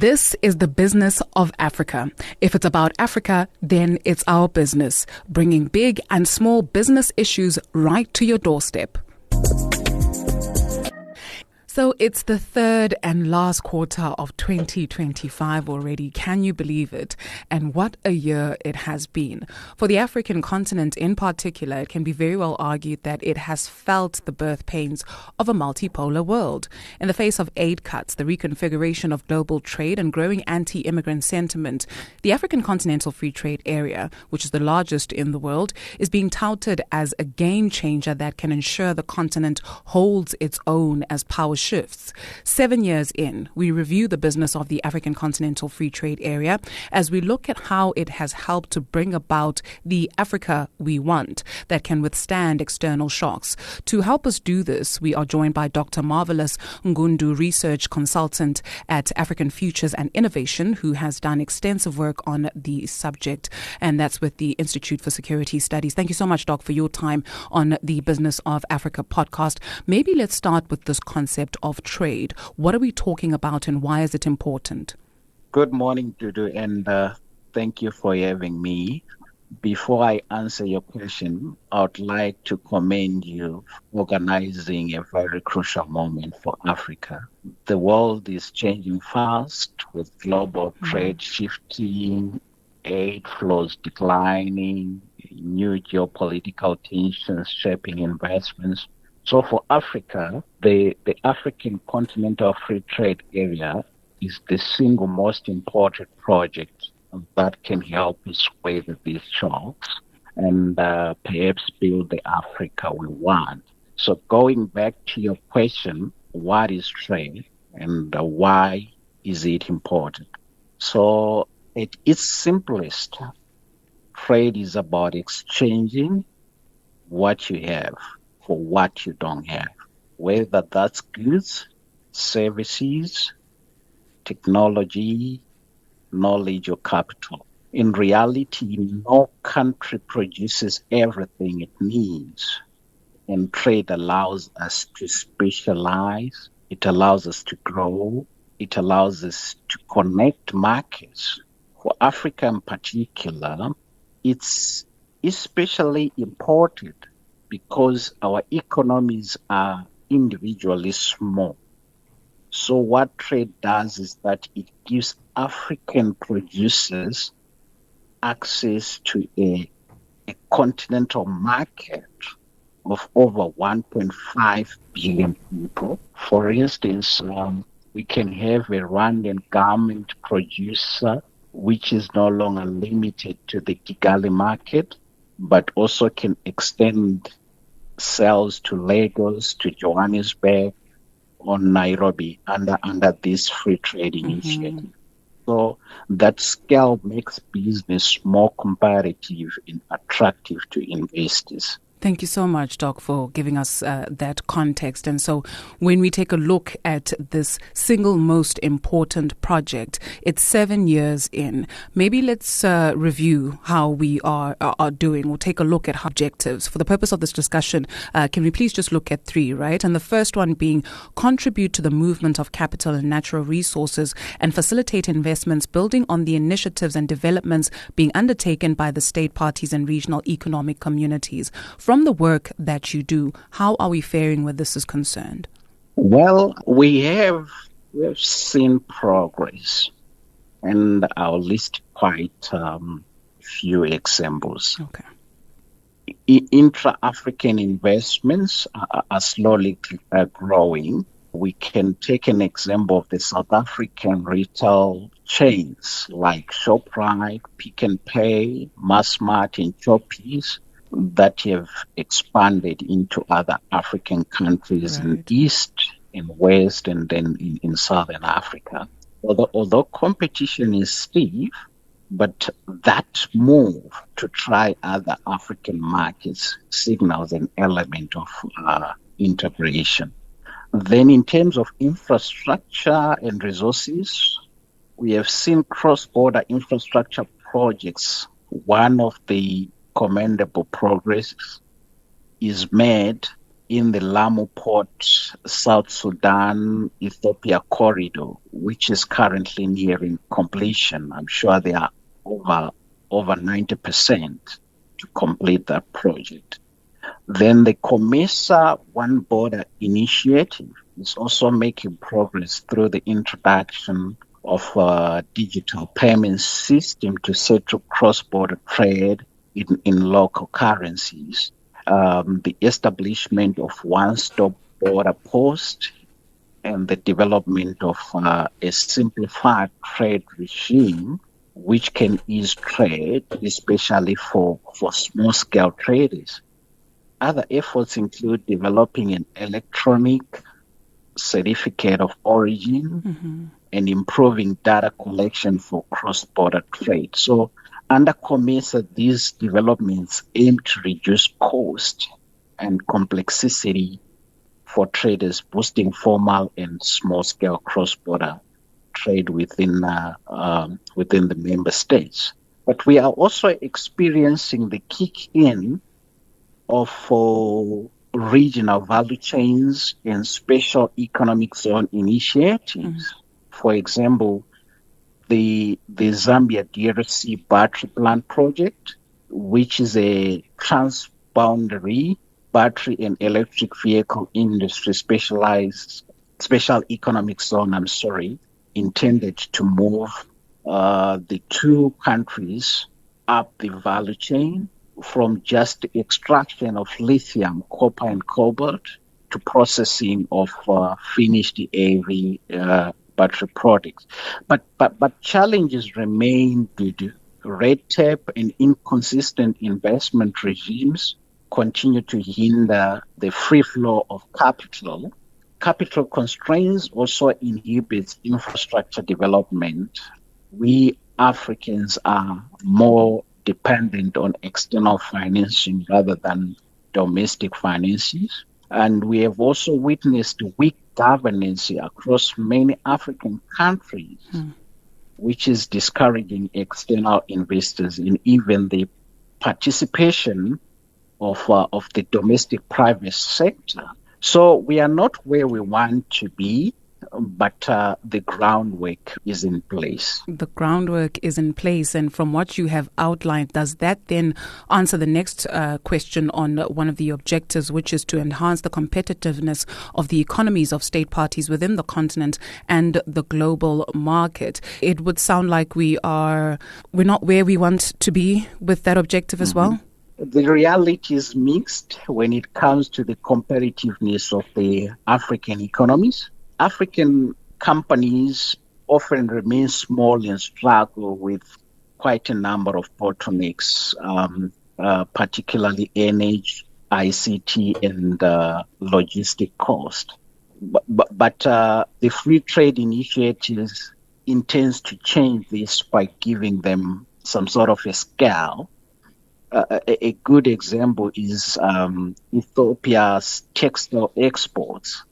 This is the business of Africa. If it's about Africa, then it's our business, bringing big and small business issues right to your doorstep. So it's the third and last quarter of 2025 already. Can you believe it? And what a year it has been. For the African continent in particular, it can be very well argued that it has felt the birth pains of a multipolar world. In the face of aid cuts, the reconfiguration of global trade and growing anti-immigrant sentiment, the African Continental Free Trade Area, which is the largest in the world, is being touted as a game changer that can ensure the continent holds its own as power shifts. 7 years in, we review the business of the African Continental Free Trade Area as we look at how it has helped to bring about the Africa we want that can withstand external shocks. To help us do this, we are joined by Dr. Marvelous Ngundu, research consultant at African Futures and Innovation, who has done extensive work on the subject, and that's with the Institute for Security Studies. Thank you so much, Doc, for your time on the Business of Africa podcast. Maybe let's start with this concept of trade. What are we talking about and why is it important? Good morning, Dudu, and thank you for having me. Before I answer your question, I would like to commend you for organizing a very crucial moment for Africa. The world is changing fast with global trade shifting, aid flows declining, new geopolitical tensions shaping investments. So for Africa, the African Continental Free Trade Area is the single most important project that can help us weather these shocks and perhaps build the Africa we want. So going back to your question, what is trade and why is it important? So at its simplest, trade is about exchanging what you have for what you don't have, whether that's goods, services, technology, knowledge, or capital. In reality, no country produces everything it needs, and trade allows us to specialize, it allows us to grow, it allows us to connect markets. For Africa in particular, it's especially important because our economies are individually small. So what trade does is that it gives African producers access to a continental market of over 1.5 billion people. For instance, we can have a Rwandan garment producer which is no longer limited to the Kigali market, but also can extend sales to Lagos, to Johannesburg, or Nairobi under this free trade initiative. So that scale makes business more competitive and attractive to investors. Thank you so much, Doc, for giving us that context. And so when we take a look at this single most important project, it's 7 years in. Maybe let's review how we are doing. We'll take a look at objectives. For the purpose of this discussion, can we please just look at three, right? And the first one being contribute to the movement of capital and natural resources and facilitate investments building on the initiatives and developments being undertaken by the state parties and regional economic communities. From the work that you do, how are we faring where this is concerned? Well, we have seen progress, and I'll list quite few examples. Okay. Intra-African investments are slowly growing. We can take an example of the South African retail chains like Shoprite, Pick n Pay, Massmart, and Choppies that have expanded into other African countries in East, in West, and then in Southern Africa. Although competition is stiff, but that move to try other African markets signals an element of integration. Then in terms of infrastructure and resources, we have seen cross-border infrastructure projects. One of the commendable progress is made in the Lamu Port, South Sudan, Ethiopia corridor, which is currently nearing completion. I'm sure they are over 90% to complete that project. Then the COMESA One Border initiative is also making progress through the introduction of a digital payment system to settle cross-border trade in local currencies. The establishment of one-stop border post and the development of a simplified trade regime which can ease trade, especially for small-scale traders. Other efforts include developing an electronic certificate of origin and improving data collection for cross-border trade. So under COMESA, these developments aim to reduce cost and complexity for traders, boosting formal and small-scale cross-border trade within the member states. But we are also experiencing the kick-in of regional value chains and special economic zone initiatives. For example, the Zambia DRC battery plant project, which is a transboundary battery and electric vehicle industry special economic zone, intended to move the two countries up the value chain from just the extraction of lithium, copper, and cobalt to processing of finished EV battery products. But challenges remain due to red tape and inconsistent investment regimes continue to hinder the free flow of capital. Capital constraints also inhibits infrastructure development. We Africans are more dependent on external financing rather than domestic finances. And we have also witnessed weak governance across many African countries, which is discouraging external investors in even the participation of the domestic private sector. So we are not where we want to be, but the groundwork is in place. The groundwork is in place. And from what you have outlined, does that then answer the next question on one of the objectives, which is to enhance the competitiveness of the economies of state parties within the continent and the global market? It would sound like we're not where we want to be with that objective as well. The reality is mixed when it comes to the competitiveness of the African economies. African companies often remain small and struggle with quite a number of bottlenecks, particularly energy, ICT, and logistic cost. But the free trade initiatives intends to change this by giving them some sort of a scale. A good example is Ethiopia's textile exports,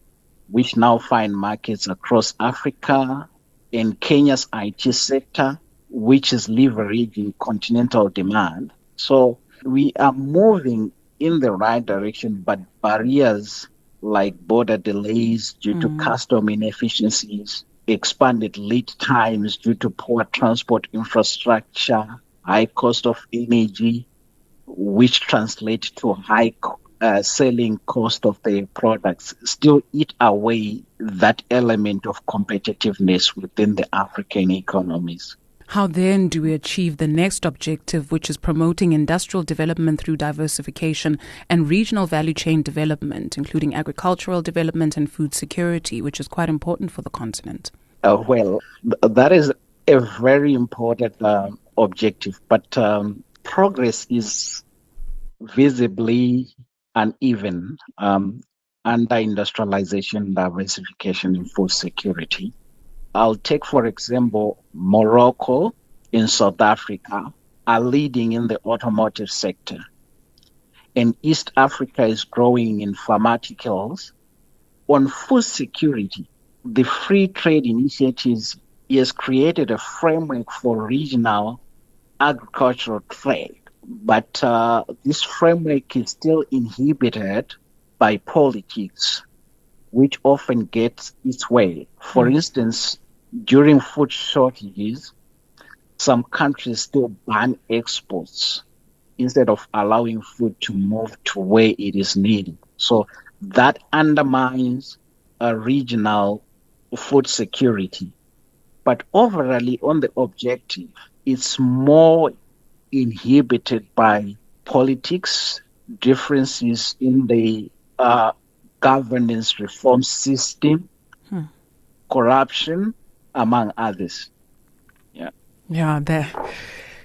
which now find markets across Africa, and Kenya's IT sector, which is leveraging continental demand. So we are moving in the right direction, but barriers like border delays due to custom inefficiencies, expanded lead times due to poor transport infrastructure, high cost of energy, which translate to high selling cost of the products, still eat away that element of competitiveness within the African economies. How then do we achieve the next objective, which is promoting industrial development through diversification and regional value chain development, including agricultural development and food security, which is quite important for the continent? That is a very important objective, but progress is visibly uneven under industrialization, diversification, and food security. I'll take, for example, Morocco and South Africa are leading in the automotive sector, and East Africa is growing in pharmaceuticals. On food security, the free trade initiatives has created a framework for regional agricultural trade. But this framework is still inhibited by politics, which often gets its way. For instance, during food shortages, some countries still ban exports instead of allowing food to move to where it is needed. So that undermines a regional food security. But overall, on the objective, it's more inhibited by politics, differences in the governance reform system, corruption, among others. Yeah,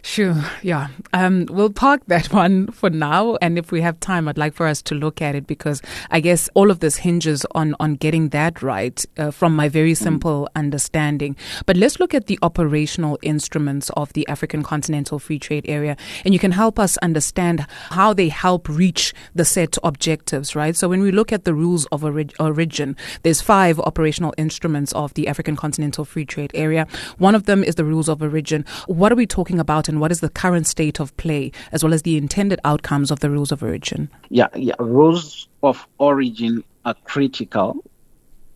sure. Yeah. We'll park that one for now. And if we have time, I'd like for us to look at it, because I guess all of this hinges on getting that right from my very simple understanding. But let's look at the operational instruments of the African Continental Free Trade Area. And you can help us understand how they help reach the set objectives, right? So when we look at the rules of origin, there's 5 operational instruments of the African Continental Free Trade Area. One of them is the rules of origin. What are we talking about, and what is the current state of play, as well as the intended outcomes of the rules of origin? Yeah. Rules of origin are critical.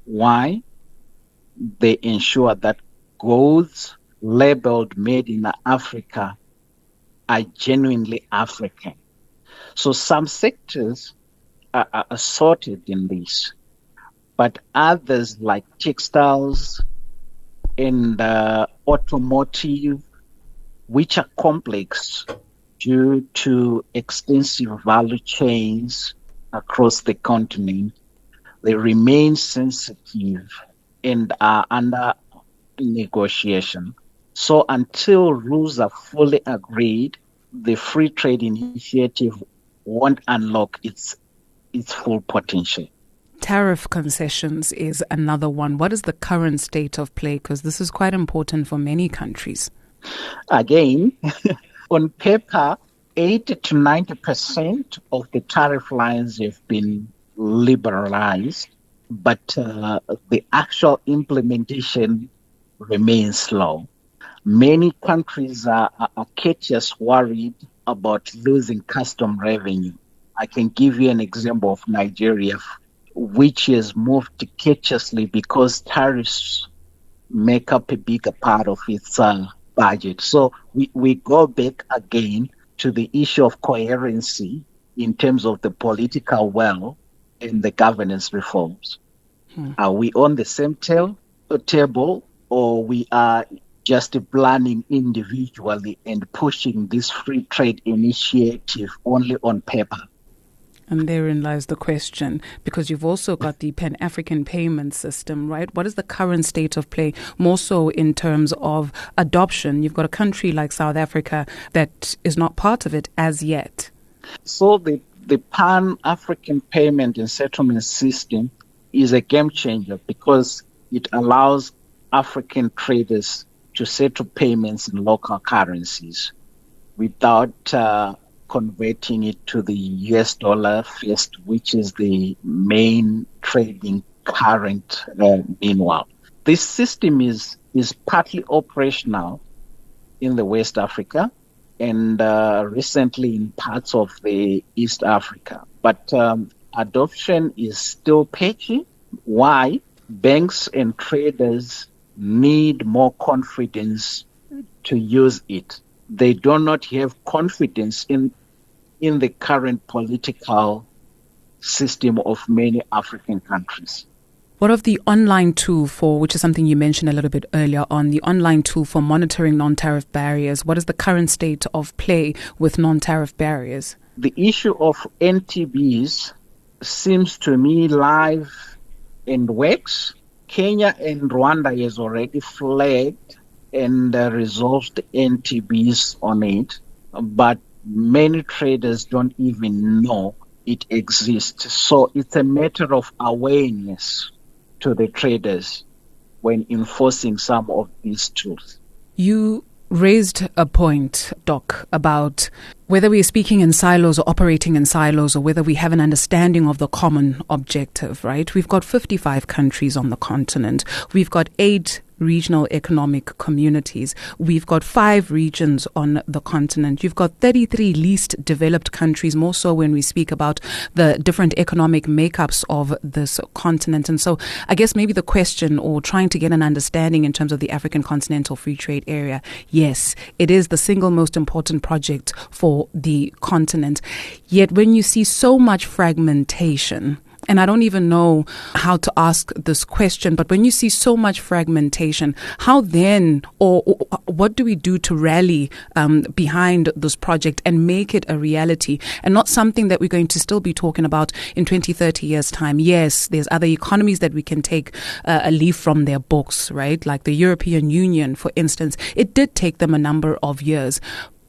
Why? They ensure that goods labeled made in Africa are genuinely African. So some sectors are sorted in this, but others like textiles and automotive, which are complex due to extensive value chains across the continent, they remain sensitive and are under negotiation. So until rules are fully agreed, the Free Trade Initiative won't unlock its full potential. Tariff concessions is another one. What is the current state of play? Because this is quite important for many countries. Again, on paper, 80 to 90% of the tariff lines have been liberalized, but the actual implementation remains slow. Many countries are cautious, worried about losing custom revenue. I can give you an example of Nigeria, which has moved cautiously because tariffs make up a bigger part of its budget. So we go back again to the issue of coherency in terms of the political will and the governance reforms. Are we on the same table, or we are just planning individually and pushing this free trade initiative only on paper? And therein lies the question, because you've also got the Pan-African payment system, right? What is the current state of play, more so in terms of adoption? You've got a country like South Africa that is not part of it as yet. So the Pan-African payment and settlement system is a game changer because it allows African traders to settle payments in local currencies without converting it to the US dollar first, which is the main trading current meanwhile. This system is partly operational in the West Africa and recently in parts of the East Africa. But adoption is still patchy. Why? Banks and traders need more confidence to use it. They do not have confidence in the current political system of many African countries. What of the online tool which is something you mentioned a little bit earlier on, the online tool for monitoring non-tariff barriers? What is the current state of play with non-tariff barriers? The issue of NTBs seems to me live and works. Kenya and Rwanda has already flagged and resolved NTBs on it, but many traders don't even know it exists. So it's a matter of awareness to the traders when enforcing some of these tools. You raised a point, Doc, about whether we are speaking in silos or operating in silos, or whether we have an understanding of the common objective, right? We've got 55 countries on the continent. We've got 8 regional economic communities. We've got 5 regions on the continent. You've got 33 least developed countries, more so when we speak about the different economic makeups of this continent. And so I guess maybe the question, or trying to get an understanding in terms of the African Continental Free Trade Area, yes, it is the single most important project for the continent. Yet when you see so much fragmentation, and I don't even know how to ask this question, but when you see so much fragmentation, how then, or what do we do to rally behind this project and make it a reality and not something that we're going to still be talking about in 20, 30 years' time? Yes, there's other economies that we can take a leaf from their books, right? Like the European Union, for instance. It did take them a number of years.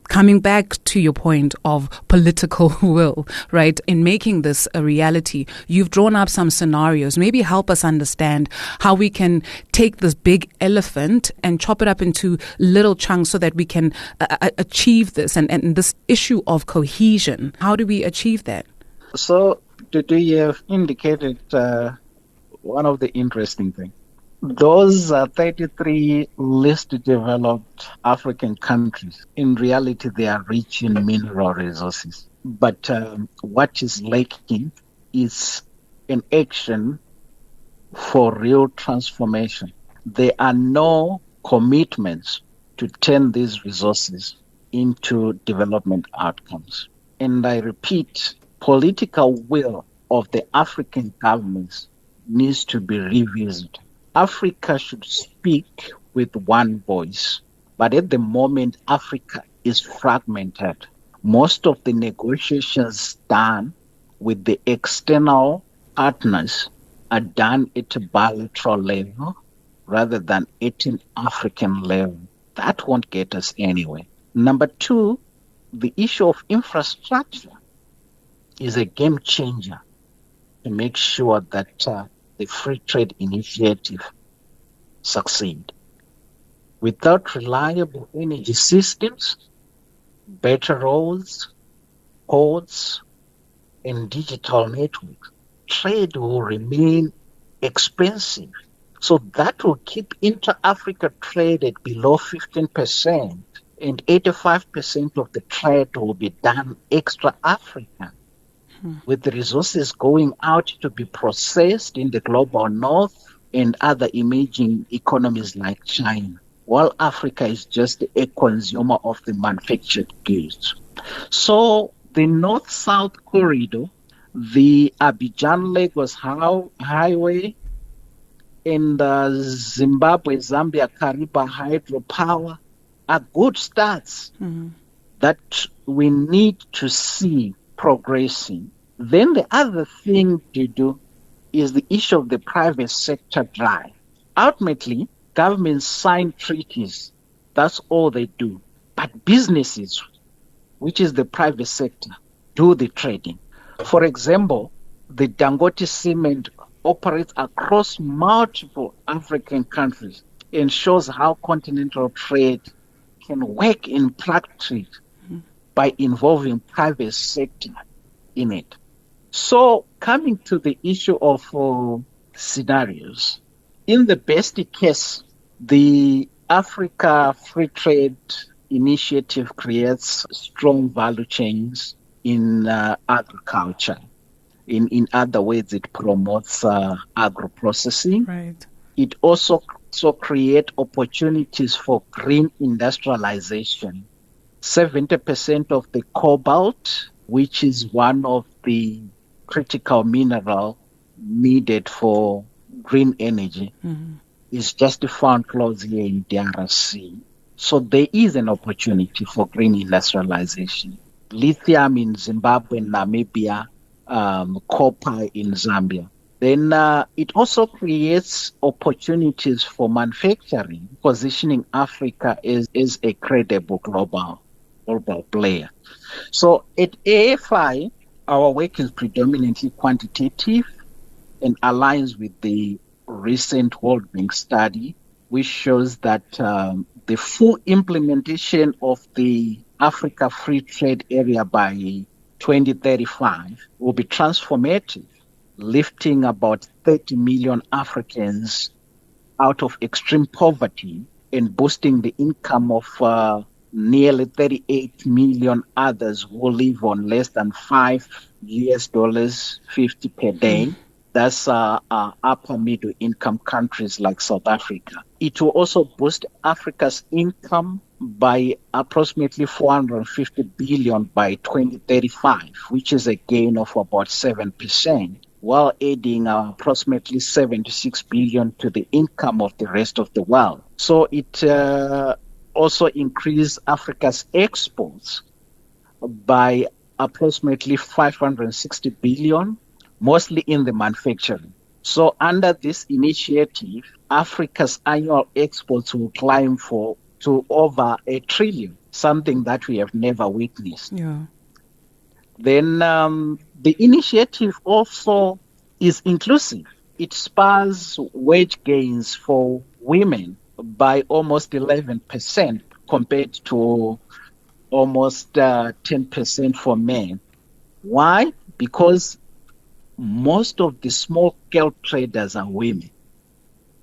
Coming back to your point of political will, right, in making this a reality, you've drawn up some scenarios. Maybe help us understand how we can take this big elephant and chop it up into little chunks so that we can achieve this and this issue of cohesion. How do we achieve that? So, you have indicated one of the interesting things. Those 33 least developed African countries, in reality, they are rich in mineral resources. But what is lacking is an action for real transformation. There are no commitments to turn these resources into development outcomes. And I repeat, political will of the African governments needs to be revisited. Africa should speak with one voice, but at the moment, Africa is fragmented. Most of the negotiations done with the external partners are done at a bilateral level rather than at an African level. That won't get us anywhere. Number 2, the issue of infrastructure is a game changer to make sure that the free trade initiative succeed. Without reliable energy systems, better roads, ports, and digital networks, trade will remain expensive. So that will keep inter-Africa trade at below 15%, and 85% of the trade will be done extra-African, with the resources going out to be processed in the global north and other emerging economies like China, while Africa is just a consumer of the manufactured goods. So the north-south corridor, the Abidjan-Lagos highway, and Zimbabwe-Zambia Kariba hydropower are good starts that we need to see progressing. Then the other thing to do is the issue of the private sector drive. Ultimately, governments sign treaties. That's all they do. But businesses, which is the private sector, do the trading. For example, the Dangote cement operates across multiple African countries and shows how continental trade can work in practice by involving private sector in it. So coming to the issue of scenarios, in the best case, the Africa Free Trade Initiative creates strong value chains in agriculture. In other words, it promotes agro-processing. Right. It also creates opportunities for green industrialization. 70% of the cobalt, which is one of the critical mineral needed for green energy, is just found close here in DRC. So there is an opportunity for green industrialization. Lithium in Zimbabwe and Namibia, copper in Zambia. Then it also creates opportunities for manufacturing, positioning Africa as a credible global player. So at AFI, our work is predominantly quantitative and aligns with the recent World Bank study, which shows that the full implementation of the Africa Free Trade Area by 2035 will be transformative, lifting about 30 million Africans out of extreme poverty and boosting the income of nearly 38 million others who live on less than $5.50 per day. That's upper middle income countries like South Africa. It will also boost Africa's income by approximately 450 billion by 2035, which is a gain of about 7%, while adding approximately 76 billion to the income of the rest of the world. So it also increased Africa's exports by approximately 560 billion, mostly in the manufacturing. So under this initiative, Africa's annual exports will climb to over $1 trillion, something that we have never witnessed. Yeah. Then the initiative also is inclusive. It spurs wage gains for women by almost 11% compared to almost 10% for men. Why? Because most of the small-scale traders are women.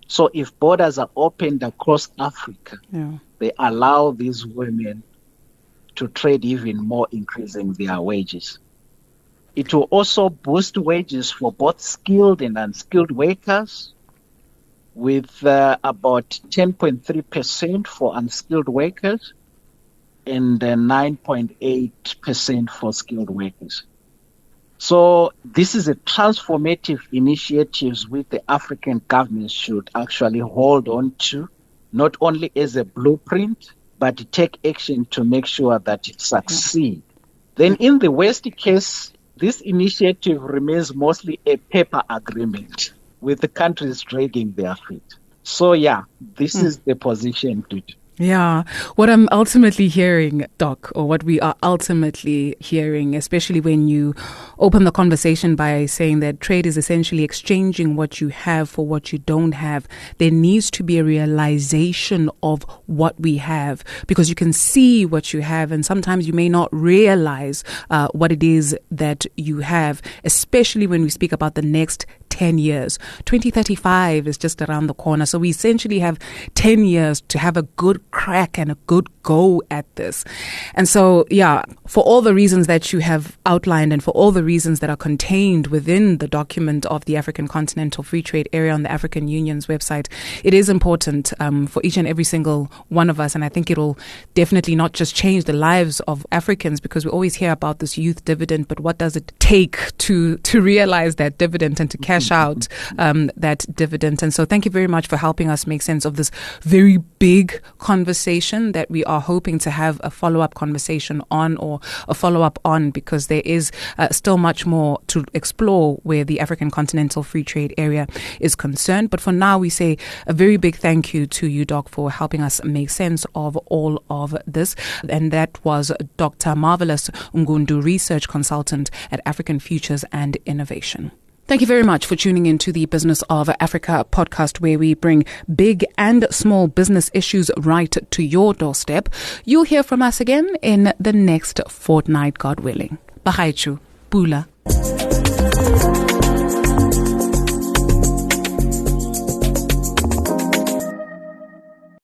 So if borders are opened across Africa, they allow these women to trade even more, increasing their wages. It will also boost wages for both skilled and unskilled workers, with about 10.3% for unskilled workers and 9.8% for skilled workers. So this is a transformative initiative which the African governments should actually hold on to, not only as a blueprint, but take action to make sure that it succeeds. Then in the worst case, this initiative remains mostly a paper agreement with the countries dragging their feet. So this is the position to do. Yeah. What I'm ultimately hearing, Doc, or what we are ultimately hearing, especially when you open the conversation by saying that trade is essentially exchanging what you have for what you don't have, there needs to be a realization of what we have, because you can see what you have and sometimes you may not realize what it is that you have, especially when we speak about the next 10 years. 2035 is just around the corner. So we essentially have 10 years to have a good crack and a good go at this. And so, for all the reasons that you have outlined and for all the reasons that are contained within the document of the African Continental Free Trade Area on the African Union's website, it is important for each and every single one of us. And I think it'll definitely not just change the lives of Africans, because we always hear about this youth dividend, but what does it take to realize that dividend and to cash out that dividend? And so thank you very much for helping us make sense of this very big conversation that we are hoping to have a follow-up conversation on, or a follow-up on, because there is still much more to explore where the African Continental Free Trade Area is concerned. But for now, we say a very big thank you to you, Doc, for helping us make sense of all of this. And that was Dr. Marvelous Ngundu, Research Consultant at African Futures and Innovation. Thank you very much for tuning in to the Business of Africa podcast, where we bring big and small business issues right to your doorstep. You'll hear from us again in the next fortnight, God willing. Bahaichu, Pula.